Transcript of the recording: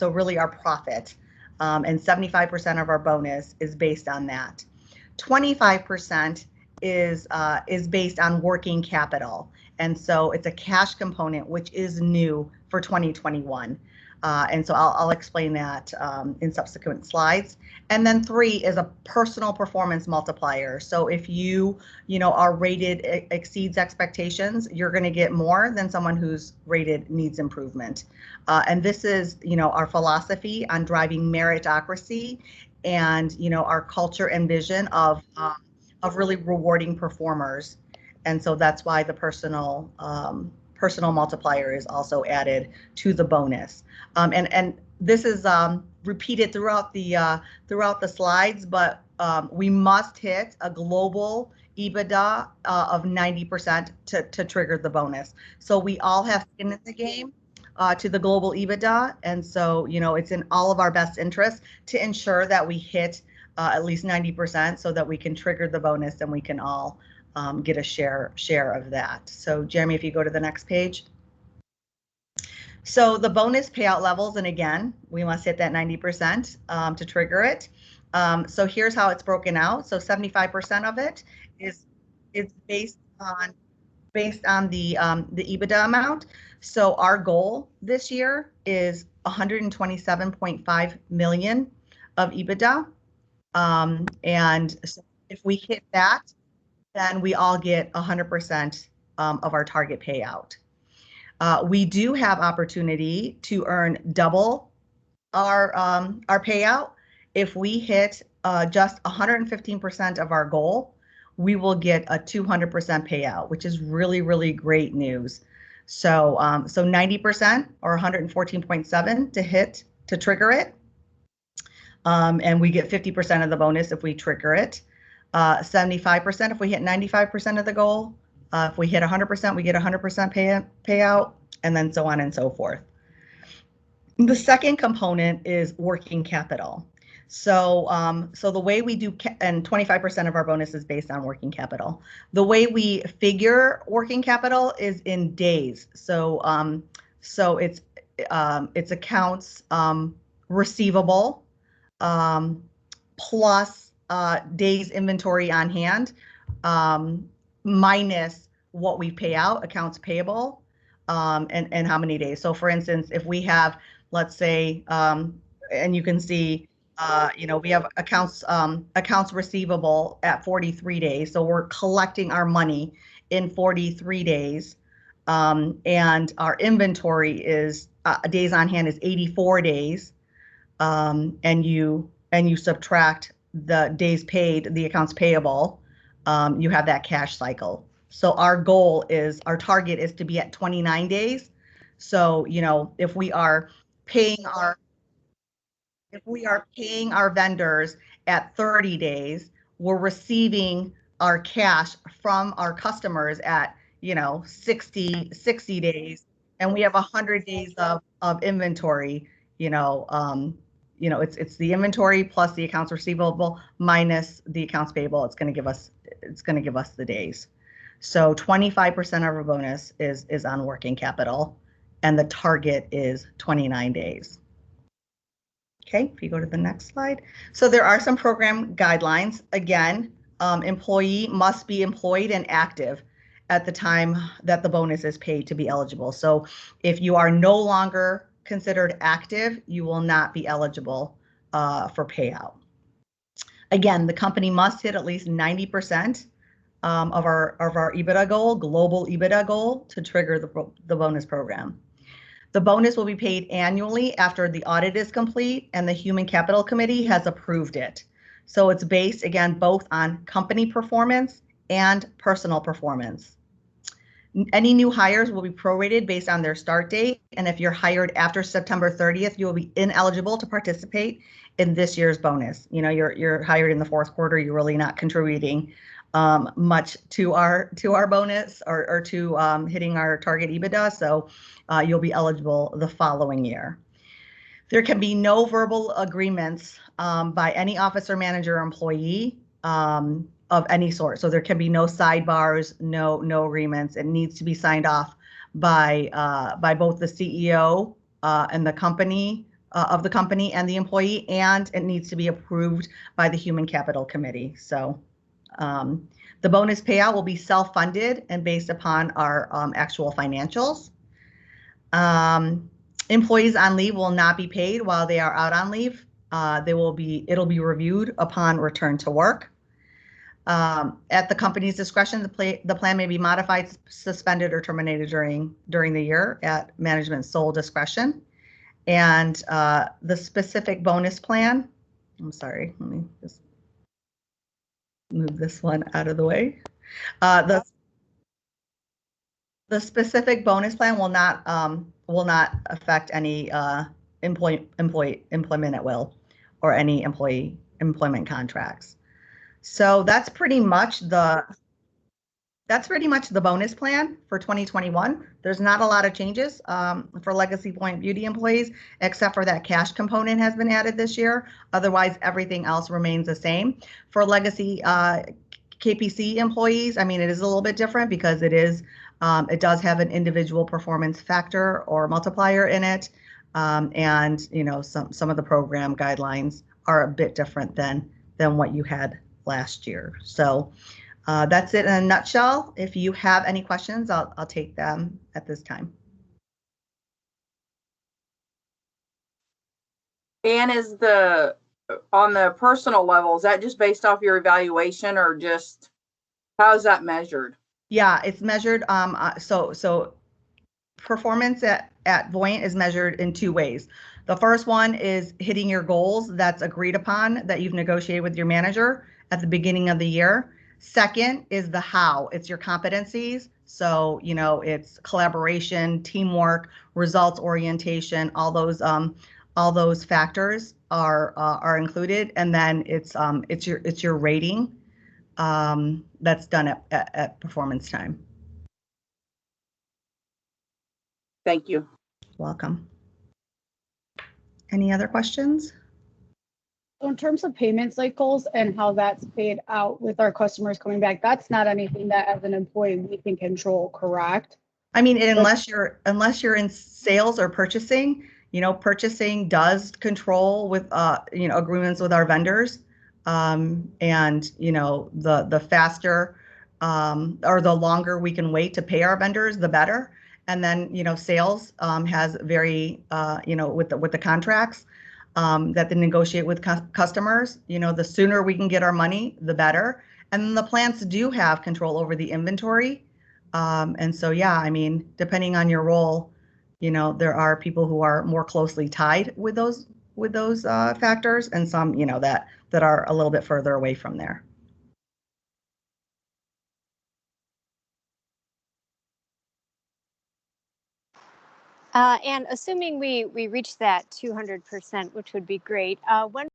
So really our profit. And 75% of our bonus is based on that. 25% is based on working capital. And so it's a cash component, which is new for 2021. And so I'll explain that in subsequent slides. And then 3 is a personal performance multiplier. So if you are rated exceeds expectations, you're going to get more than someone who's rated needs improvement. And this is, our philosophy on driving meritocracy and, our culture and vision of really rewarding performers. And so that's why the personal multiplier is also added to the bonus. And this is repeated throughout the slides, but we must hit a global EBITDA of 90% to trigger the bonus. So we all have skin in the game to the global EBITDA, and so it's in all of our best interest to ensure that we hit at least 90% so that we can trigger the bonus and we can all get a share of that. So Jeremy, if you go to the next page. So the bonus payout levels, and again, we must hit that 90% to trigger it. So here's how it's broken out. So 75% of it is based on the EBITDA amount. So our goal this year is 127.5 million of EBITDA. And so if we hit that, then we all get 100% of our target payout. We do have opportunity to earn double our payout. If we hit just 115% of our goal, we will get a 200% payout, which is really, really great news. So 90% or 114.7 to trigger it. And we get 50% of the bonus if we trigger it. 75% if we hit 95% of the goal. If we hit 100%, we get 100% payout, and then so on and so forth. The second component is working capital. So the way we do, and 25% of our bonus is based on working capital. The way we figure working capital is in days. So it's accounts receivable plus days inventory on hand minus what we pay out, accounts payable, and how many days. So for instance, if we have, let's say, and you can see, we have accounts receivable at 43 days. So we're collecting our money in 43 days. And our inventory is days on hand is 84 days. And you subtract the days paid, the accounts payable, you have that cash cycle. So our target is to be at 29 days. So, if we are paying our vendors at 30 days, we're receiving our cash from our customers at, 60 days, and we have 100 days of inventory, it's the inventory plus the accounts receivable minus the accounts payable. It's going to give us the days. So 25% of our bonus is on working capital, and the target is 29 days. Okay, if you go to the next slide. So there are some program guidelines. Again, employee must be employed and active at the time that the bonus is paid to be eligible. So if you are no longer considered active, you will not be eligible for payout. Again, the company must hit at least 90% of our EBITDA goal, global EBITDA goal, to trigger the bonus program. The bonus will be paid annually after the audit is complete and the Human Capital Committee has approved it. So it's based, again, both on company performance and personal performance. Any new hires will be prorated based on their start date. And if you're hired after September 30th, you will be ineligible to participate in this year's bonus. You're hired in the fourth quarter, you're really not contributing much to our bonus or to hitting our target EBITDA. So you'll be eligible the following year. There can be no verbal agreements by any officer, manager, or employee of any sort. So there can be no sidebars, no agreements. It needs to be signed off by both the CEO and the company of the company and the employee, and it needs to be approved by the Human Capital Committee. So the bonus payout will be self-funded and based upon our actual financials. Employees on leave will not be paid while they are out on leave. It'll be reviewed upon return to work. At the company's discretion, the plan may be modified, suspended, or terminated during the year at management's sole discretion. And the specific bonus plan, I'm sorry, let me just move this one out of the way. The specific bonus plan will not affect any employment at will or any employee employment contracts. So that's pretty much the bonus plan for 2021. There's not a lot of changes for Legacy Point Beauty employees, except for that cash component has been added this year. Otherwise, everything else remains the same. For Legacy KPC employees, I mean, it is a little bit different because it does have an individual performance factor or multiplier in it. And you know, some of the program guidelines are a bit different than what you had last year. So that's it in a nutshell. If you have any questions, I'll take them at this time. And is on the personal level, is that just based off your evaluation, or just how is that measured? Yeah, it's measured. So performance at Voyant is measured in two ways. The first one is hitting your goals that's agreed upon that you've negotiated with your manager at the beginning of the year. Second is the how. It's your competencies. So, you know, it's collaboration, teamwork, results orientation, all those factors are included. And then it's your rating that's done at performance time. Thank you. Welcome. Any other questions? So in terms of payment cycles and how that's paid out with our customers coming back, that's not anything that as an employee we can control, correct? I mean, unless you're in sales or purchasing, you know, purchasing does control with you know, agreements with our vendors. And you know, the faster or the longer we can wait to pay our vendors, the better. And then, you know, sales has very you know, with the contracts that they negotiate with customers, you know, the sooner we can get our money, the better. And then the plants do have control over the inventory. And so, yeah, I mean, depending on your role, you know, there are people who are more closely tied with those factors, and some, you know, that are a little bit further away from there. And assuming we reach that 200%, which would be great, when